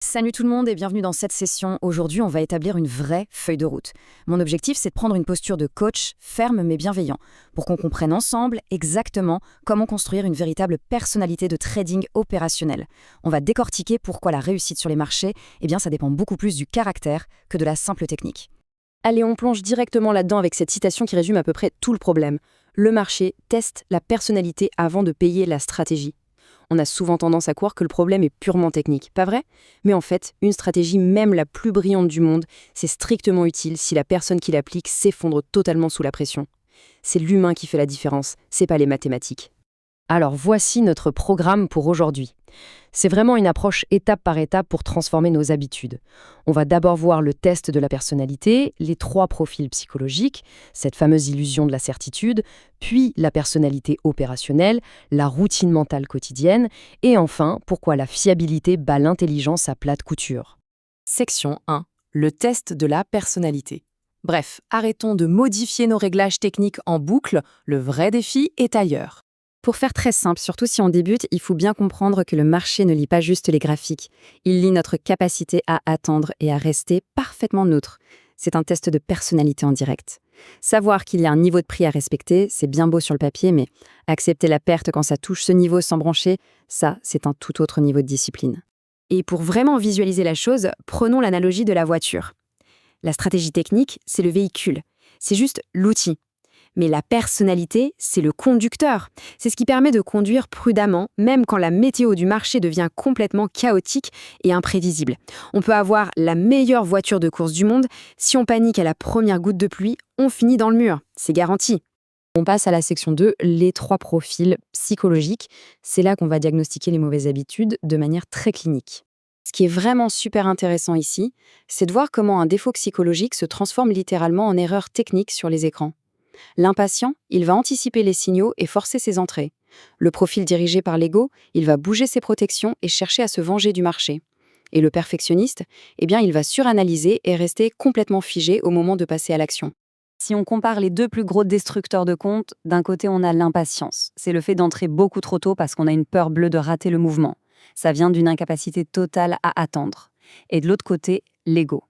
Salut tout le monde et bienvenue dans cette session. Aujourd'hui, on va établir une vraie feuille de route. Mon objectif, c'est de prendre une posture de coach, ferme mais bienveillant, pour qu'on comprenne ensemble exactement comment construire une véritable personnalité de trading opérationnel. On va décortiquer pourquoi la réussite sur les marchés, ça dépend beaucoup plus du caractère que de la simple technique. Allez, on plonge directement là-dedans avec cette citation qui résume à peu près tout le problème. Le marché teste la personnalité avant de payer la stratégie. On a souvent tendance à croire que le problème est purement technique, pas vrai? Mais en fait, une stratégie même la plus brillante du monde, c'est strictement utile si la personne qui l'applique s'effondre totalement sous la pression. C'est l'humain qui fait la différence, c'est pas les mathématiques. Alors voici notre programme pour aujourd'hui. C'est vraiment une approche étape par étape pour transformer nos habitudes. On va d'abord voir le test de la personnalité, les 3 profils psychologiques, cette fameuse illusion de la certitude, puis la personnalité opérationnelle, la routine mentale quotidienne, et enfin, pourquoi la fiabilité bat l'intelligence à plate couture. Section 1. Le test de la personnalité. Bref, arrêtons de modifier nos réglages techniques en boucle, le vrai défi est ailleurs. Pour faire très simple, surtout si on débute, il faut bien comprendre que le marché ne lit pas juste les graphiques. Il lit notre capacité à attendre et à rester parfaitement neutre. C'est un test de personnalité en direct. Savoir qu'il y a un niveau de prix à respecter, c'est bien beau sur le papier, mais accepter la perte quand ça touche ce niveau sans broncher, ça, c'est un tout autre niveau de discipline. Et pour vraiment visualiser la chose, prenons l'analogie de la voiture. La stratégie technique, c'est le véhicule. C'est juste l'outil. Mais la personnalité, c'est le conducteur. C'est ce qui permet de conduire prudemment, même quand la météo du marché devient complètement chaotique et imprévisible. On peut avoir la meilleure voiture de course du monde, si on panique à la première goutte de pluie, on finit dans le mur. C'est garanti. On passe à la section 2, les 3 profils psychologiques. C'est là qu'on va diagnostiquer les mauvaises habitudes de manière très clinique. Ce qui est vraiment super intéressant ici, c'est de voir comment un défaut psychologique se transforme littéralement en erreur technique sur les écrans. L'impatient, il va anticiper les signaux et forcer ses entrées. Le profil dirigé par l'ego, il va bouger ses protections et chercher à se venger du marché. Et le perfectionniste, il va suranalyser et rester complètement figé au moment de passer à l'action. Si on compare les 2 plus gros destructeurs de compte, d'un côté on a l'impatience. C'est le fait d'entrer beaucoup trop tôt parce qu'on a une peur bleue de rater le mouvement. Ça vient d'une incapacité totale à attendre. Et de l'autre côté, l'ego.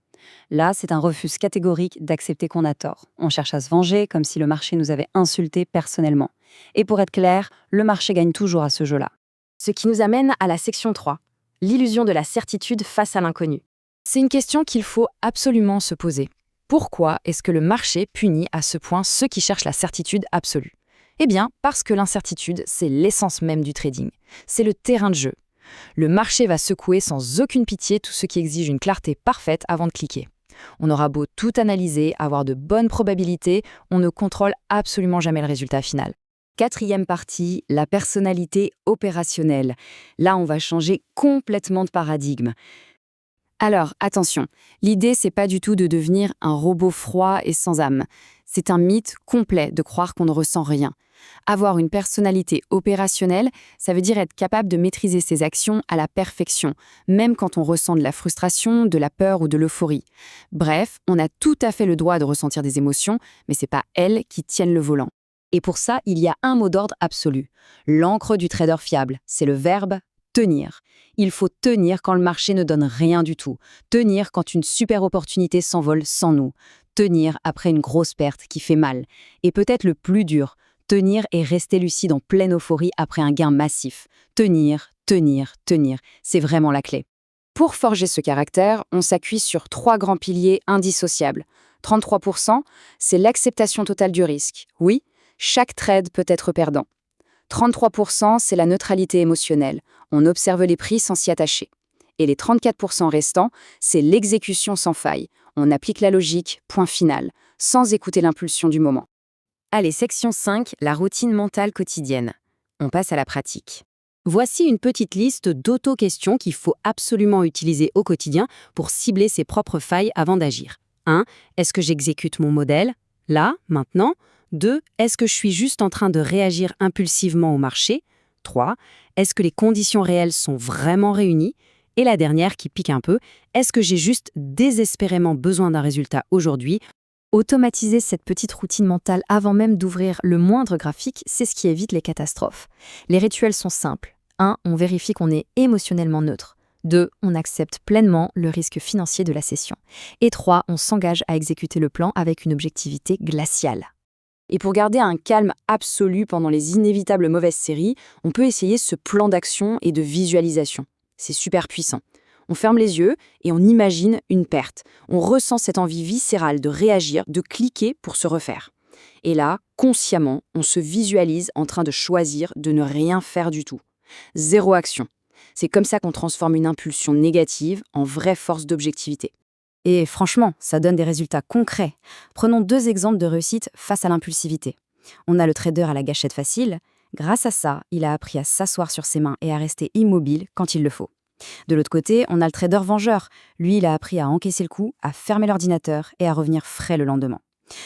Là, c'est un refus catégorique d'accepter qu'on a tort. On cherche à se venger comme si le marché nous avait insultés personnellement. Et pour être clair, le marché gagne toujours à ce jeu-là. Ce qui nous amène à la section 3, l'illusion de la certitude face à l'inconnu. C'est une question qu'il faut absolument se poser. Pourquoi est-ce que le marché punit à ce point ceux qui cherchent la certitude absolue? Parce que l'incertitude, c'est l'essence même du trading. C'est le terrain de jeu. Le marché va secouer sans aucune pitié tout ce qui exige une clarté parfaite avant de cliquer. On aura beau tout analyser, avoir de bonnes probabilités, on ne contrôle absolument jamais le résultat final. 4e partie, la personnalité opérationnelle. Là, on va changer complètement de paradigme. Alors, attention, l'idée, c'est pas du tout de devenir un robot froid et sans âme. C'est un mythe complet de croire qu'on ne ressent rien. Avoir une personnalité opérationnelle, ça veut dire être capable de maîtriser ses actions à la perfection, même quand on ressent de la frustration, de la peur ou de l'euphorie. Bref, on a tout à fait le droit de ressentir des émotions, mais c'est pas elles qui tiennent le volant. Et pour ça, il y a un mot d'ordre absolu. L'encre du trader fiable, c'est le verbe tenir. Il faut tenir quand le marché ne donne rien du tout. Tenir quand une super opportunité s'envole sans nous. Tenir après une grosse perte qui fait mal. Et peut-être le plus dur, tenir et rester lucide en pleine euphorie après un gain massif. Tenir, tenir, tenir, c'est vraiment la clé. Pour forger ce caractère, on s'appuie sur 3 grands piliers indissociables. 33%, c'est l'acceptation totale du risque. Oui, chaque trade peut être perdant. 33%, c'est la neutralité émotionnelle. On observe les prix sans s'y attacher. Et les 34% restants, c'est l'exécution sans faille. On applique la logique, point final, sans écouter l'impulsion du moment. Allez, section 5, la routine mentale quotidienne. On passe à la pratique. Voici une petite liste d'auto-questions qu'il faut absolument utiliser au quotidien pour cibler ses propres failles avant d'agir. 1. Est-ce que j'exécute mon modèle? Là, maintenant. 2. Est-ce que je suis juste en train de réagir impulsivement au marché? 3. Est-ce que les conditions réelles sont vraiment réunies? Et la dernière qui pique un peu, est-ce que j'ai juste désespérément besoin d'un résultat aujourd'hui? Automatiser cette petite routine mentale avant même d'ouvrir le moindre graphique, c'est ce qui évite les catastrophes. Les rituels sont simples. 1. On vérifie qu'on est émotionnellement neutre. 2. On accepte pleinement le risque financier de la session. Et 3. On s'engage à exécuter le plan avec une objectivité glaciale. Et pour garder un calme absolu pendant les inévitables mauvaises séries, on peut essayer ce plan d'action et de visualisation. C'est super puissant. On ferme les yeux et on imagine une perte. On ressent cette envie viscérale de réagir, de cliquer pour se refaire. Et là, consciemment, on se visualise en train de choisir de ne rien faire du tout. Zéro action. C'est comme ça qu'on transforme une impulsion négative en vraie force d'objectivité. Et franchement, ça donne des résultats concrets. Prenons 2 exemples de réussite face à l'impulsivité. On a le trader à la gâchette facile. Grâce à ça, il a appris à s'asseoir sur ses mains et à rester immobile quand il le faut. De l'autre côté, on a le trader vengeur. Lui, il a appris à encaisser le coup, à fermer l'ordinateur et à revenir frais le lendemain.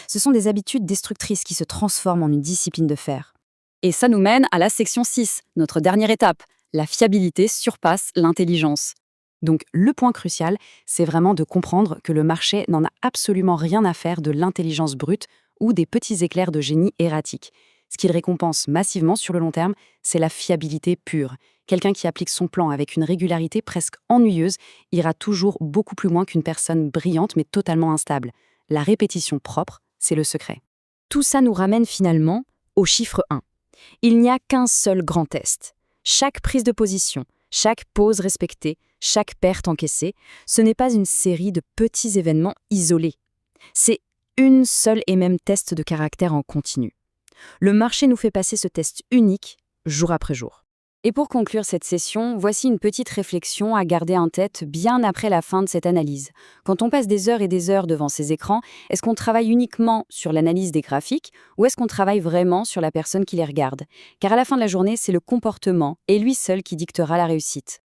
Ce sont des habitudes destructrices qui se transforment en une discipline de fer. Et ça nous mène à la section 6, notre dernière étape. La fiabilité surpasse l'intelligence. Donc le point crucial, c'est vraiment de comprendre que le marché n'en a absolument rien à faire de l'intelligence brute ou des petits éclairs de génie erratique. Ce qu'il récompense massivement sur le long terme, c'est la fiabilité pure. Quelqu'un qui applique son plan avec une régularité presque ennuyeuse ira toujours beaucoup plus loin qu'une personne brillante mais totalement instable. La répétition propre, c'est le secret. Tout ça nous ramène finalement au chiffre 1. Il n'y a qu'un seul grand test. Chaque prise de position, chaque pause respectée, chaque perte encaissée, ce n'est pas une série de petits événements isolés. C'est une seule et même test de caractère en continu. Le marché nous fait passer ce test unique, jour après jour. Et pour conclure cette session, voici une petite réflexion à garder en tête bien après la fin de cette analyse. Quand on passe des heures et des heures devant ces écrans, est-ce qu'on travaille uniquement sur l'analyse des graphiques ou est-ce qu'on travaille vraiment sur la personne qui les regarde? Car à la fin de la journée, c'est le comportement et lui seul qui dictera la réussite.